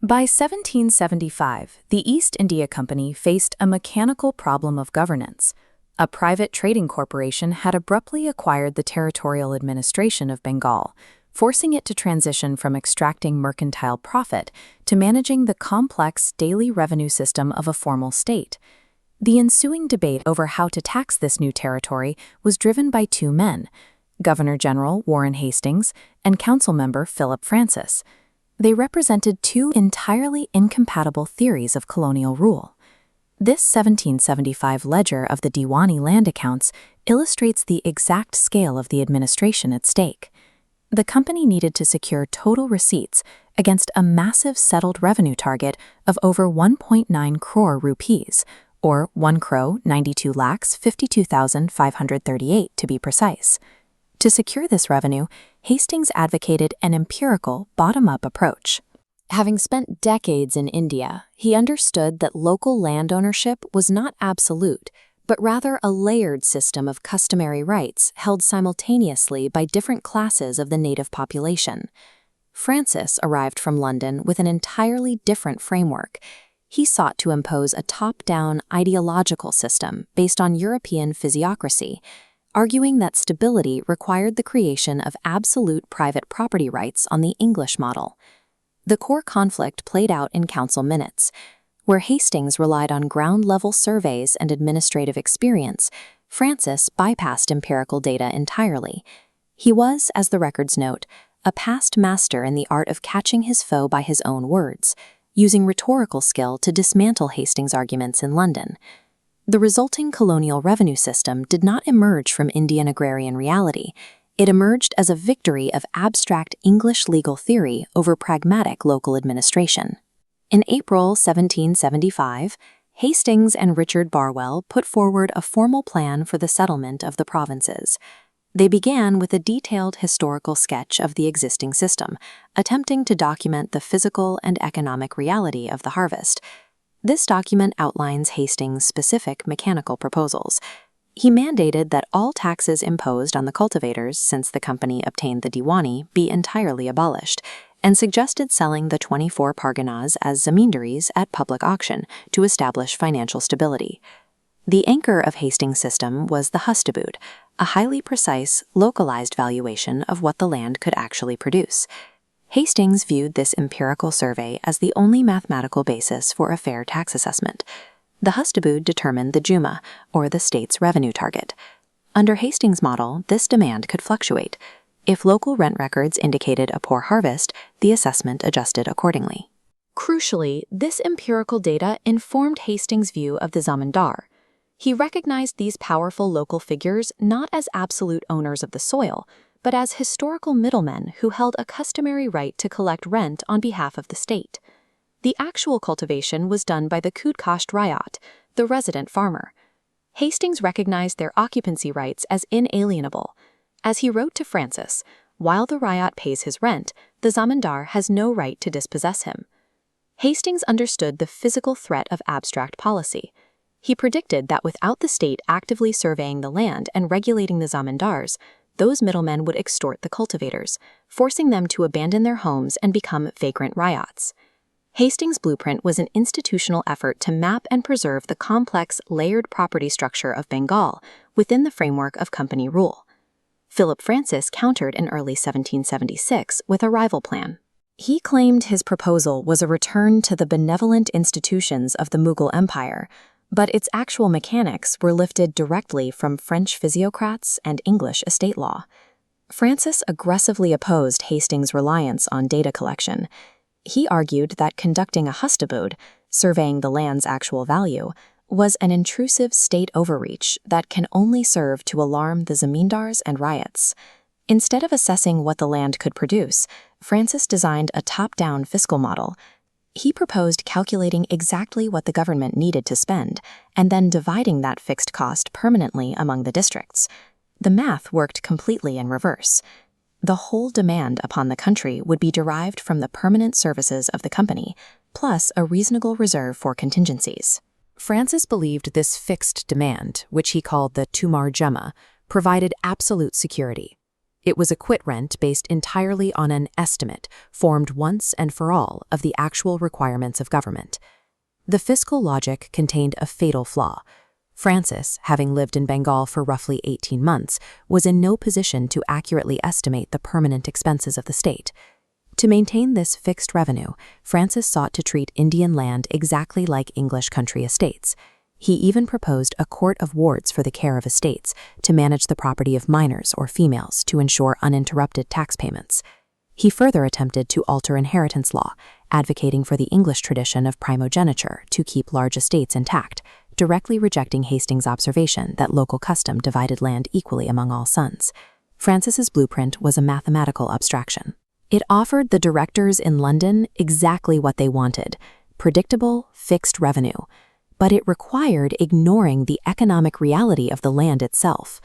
By 1775, the East India Company faced a mechanical problem of governance. A private trading corporation had abruptly acquired the territorial administration of Bengal, forcing it to transition from extracting mercantile profit to managing the complex daily revenue system of a formal state. The ensuing debate over how to tax this new territory was driven by two men, Governor-General Warren Hastings and Council member Philip Francis. They represented two entirely incompatible theories of colonial rule. This 1775 ledger of the Diwani land accounts illustrates the exact scale of the administration at stake. The company needed to secure total receipts against a massive settled revenue target of over 1.9 crore rupees, or 1 crore 92,52,538 to be precise. To secure this revenue, Hastings advocated an empirical, bottom-up approach. Having spent decades in India, he understood that local land ownership was not absolute, but rather a layered system of customary rights held simultaneously by different classes of the native population. Francis arrived from London with an entirely different framework. He sought to impose a top-down ideological system based on European physiocracy, arguing that stability required the creation of absolute private property rights on the English model. The core conflict played out in council minutes. Where Hastings relied on ground-level surveys and administrative experience, Francis bypassed empirical data entirely. He was, as the records note, a past master in the art of catching his foe by his own words, using rhetorical skill to dismantle Hastings' arguments in London. The resulting colonial revenue system did not emerge from Indian agrarian reality. It emerged as a victory of abstract English legal theory over pragmatic local administration. In April 1775, Hastings and Richard Barwell put forward a formal plan for the settlement of the provinces. They began with a detailed historical sketch of the existing system, attempting to document the physical and economic reality of the harvest. This document outlines Hastings' specific mechanical proposals. He mandated that all taxes imposed on the cultivators since the company obtained the Diwani be entirely abolished, and suggested selling the 24 parganas as zamindaries at public auction to establish financial stability. The anchor of Hastings' system was the hustabud, a highly precise, localized valuation of what the land could actually produce. Hastings viewed this empirical survey as the only mathematical basis for a fair tax assessment. The hustabud determined the juma, or the state's revenue target. Under Hastings' model, this demand could fluctuate. If local rent records indicated a poor harvest, the assessment adjusted accordingly. Crucially, this empirical data informed Hastings' view of the zamindar. He recognized these powerful local figures not as absolute owners of the soil, but as historical middlemen who held a customary right to collect rent on behalf of the state. The actual cultivation was done by the Kudkasht Ryat, the resident farmer. Hastings recognized their occupancy rights as inalienable. As he wrote to Francis, while the Ryat pays his rent, the zamindar has no right to dispossess him. Hastings understood the physical threat of abstract policy. He predicted that without the state actively surveying the land and regulating the zamindars, those middlemen would extort the cultivators, forcing them to abandon their homes and become vagrant Ryats. Hastings' blueprint was an institutional effort to map and preserve the complex, layered property structure of Bengal within the framework of company rule. Philip Francis countered in early 1776 with a rival plan. He claimed his proposal was a return to the benevolent institutions of the Mughal Empire, but its actual mechanics were lifted directly from French physiocrats and English estate law. Francis aggressively opposed Hastings' reliance on data collection. He argued that conducting a hustabud, surveying the land's actual value, was an intrusive state overreach that can only serve to alarm the zamindars and riots. Instead of assessing what the land could produce, Francis designed a top-down fiscal model. He proposed calculating exactly what the government needed to spend, and then dividing that fixed cost permanently among the districts. The math worked completely in reverse. The whole demand upon the country would be derived from the permanent services of the company, plus a reasonable reserve for contingencies. Francis believed this fixed demand, which he called the Tumar Jama, provided absolute security. It was a quit rent based entirely on an estimate, formed once and for all, of the actual requirements of government. The fiscal logic contained a fatal flaw. Francis, having lived in Bengal for roughly 18 months, was in no position to accurately estimate the permanent expenses of the state. To maintain this fixed revenue, Francis sought to treat Indian land exactly like English country estates. He even proposed a court of wards for the care of estates, to manage the property of minors or females to ensure uninterrupted tax payments. He further attempted to alter inheritance law, advocating for the English tradition of primogeniture to keep large estates intact, directly rejecting Hastings' observation that local custom divided land equally among all sons. Francis's blueprint was a mathematical abstraction. It offered the directors in London exactly what they wanted: predictable, fixed revenue. But it required ignoring the economic reality of the land itself.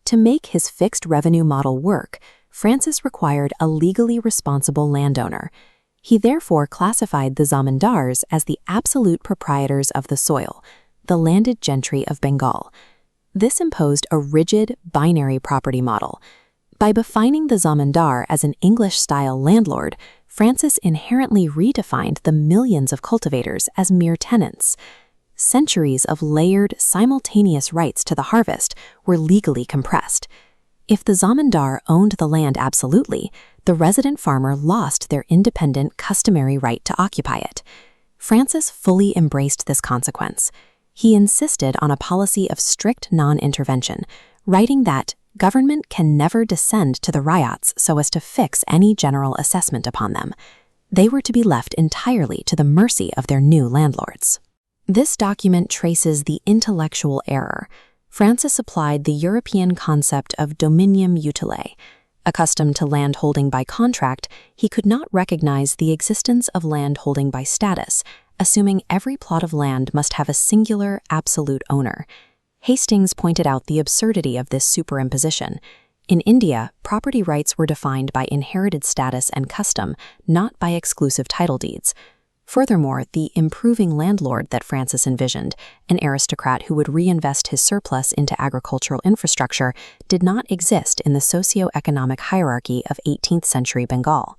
To make his fixed revenue model work, Francis required a legally responsible landowner. He therefore classified the zamindars as the absolute proprietors of the soil, the landed gentry of Bengal. This imposed a rigid, binary property model. By defining the zamindar as an English-style landlord, Francis inherently redefined the millions of cultivators as mere tenants. Centuries of layered, simultaneous rights to the harvest were legally compressed. If the zamindar owned the land absolutely, the resident farmer lost their independent, customary right to occupy it. Francis fully embraced this consequence. He insisted on a policy of strict non-intervention, writing that government can never descend to the ryots so as to fix any general assessment upon them. They were to be left entirely to the mercy of their new landlords. This document traces the intellectual error. Francis applied the European concept of dominium utile. Accustomed to land holding by contract, he could not recognize the existence of land holding by status, assuming every plot of land must have a singular, absolute owner. Hastings pointed out the absurdity of this superimposition. In India, property rights were defined by inherited status and custom, not by exclusive title deeds. Furthermore, the improving landlord that Francis envisioned, an aristocrat who would reinvest his surplus into agricultural infrastructure, did not exist in the socio-economic hierarchy of 18th century Bengal.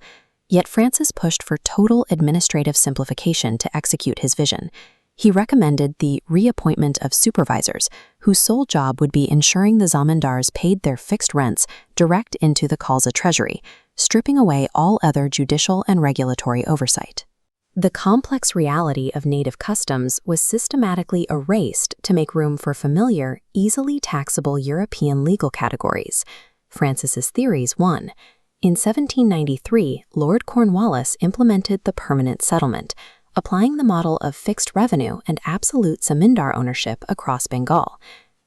Yet Francis pushed for total administrative simplification to execute his vision. He recommended the reappointment of supervisors, whose sole job would be ensuring the zamindars paid their fixed rents direct into the Khalsa treasury, stripping away all other judicial and regulatory oversight. The complex reality of native customs was systematically erased to make room for familiar, easily taxable European legal categories. Francis's theories won. In 1793, Lord Cornwallis implemented the permanent settlement, applying the model of fixed revenue and absolute zamindar ownership across Bengal.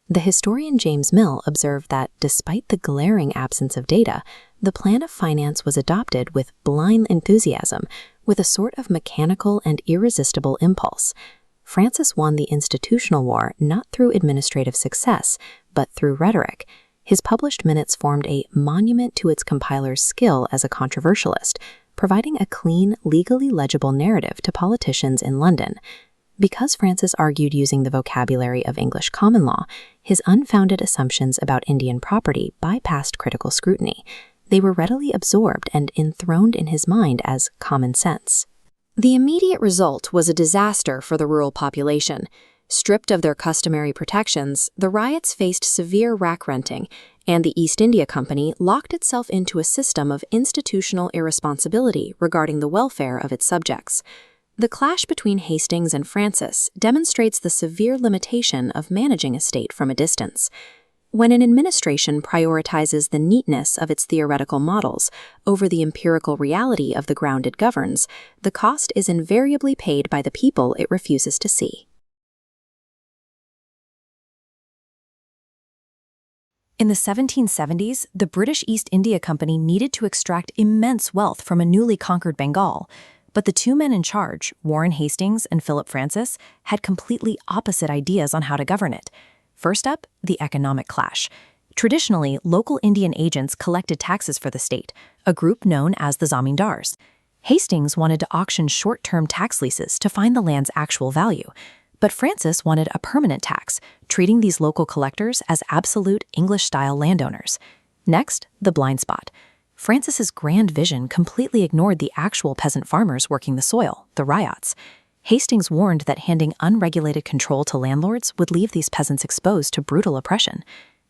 The historian James Mill observed that, despite the glaring absence of data, the plan of finance was adopted with blind enthusiasm, with a sort of mechanical and irresistible impulse. Francis won the institutional war not through administrative success, but through rhetoric. His published minutes formed a monument to its compiler's skill as a controversialist, providing a clean, legally legible narrative to politicians in London. Because Francis argued using the vocabulary of English common law, his unfounded assumptions about Indian property bypassed critical scrutiny. They were readily absorbed and enthroned in his mind as common sense. The immediate result was a disaster for the rural population. Stripped of their customary protections, the riots faced severe rack renting, and the East India Company locked itself into a system of institutional irresponsibility regarding the welfare of its subjects. The clash between Hastings and Francis demonstrates the severe limitation of managing a state from a distance. When an administration prioritizes the neatness of its theoretical models over the empirical reality of the ground it governs, the cost is invariably paid by the people it refuses to see. In the 1770s, the British East India Company needed to extract immense wealth from a newly conquered Bengal, but the two men in charge, Warren Hastings and Philip Francis, had completely opposite ideas on how to govern it. First up, the economic clash. Traditionally, local Indian agents collected taxes for the state, a group known as the zamindars. Hastings wanted to auction short-term tax leases to find the land's actual value, but Francis wanted a permanent tax, treating these local collectors as absolute English-style landowners. Next, the blind spot. Francis's grand vision completely ignored the actual peasant farmers working the soil, the ryots. Hastings warned that handing unregulated control to landlords would leave these peasants exposed to brutal oppression.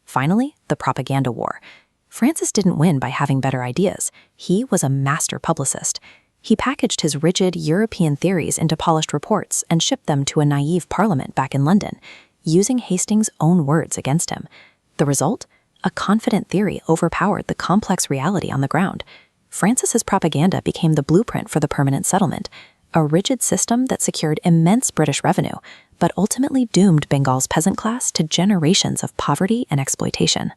Finally, the propaganda war. Francis didn't win by having better ideas. He was a master publicist. He packaged his rigid European theories into polished reports and shipped them to a naive parliament back in London, using Hastings' own words against him. The result? A confident theory overpowered the complex reality on the ground. Francis's propaganda became the blueprint for the permanent settlement, a rigid system that secured immense British revenue, but ultimately doomed Bengal's peasant class to generations of poverty and exploitation.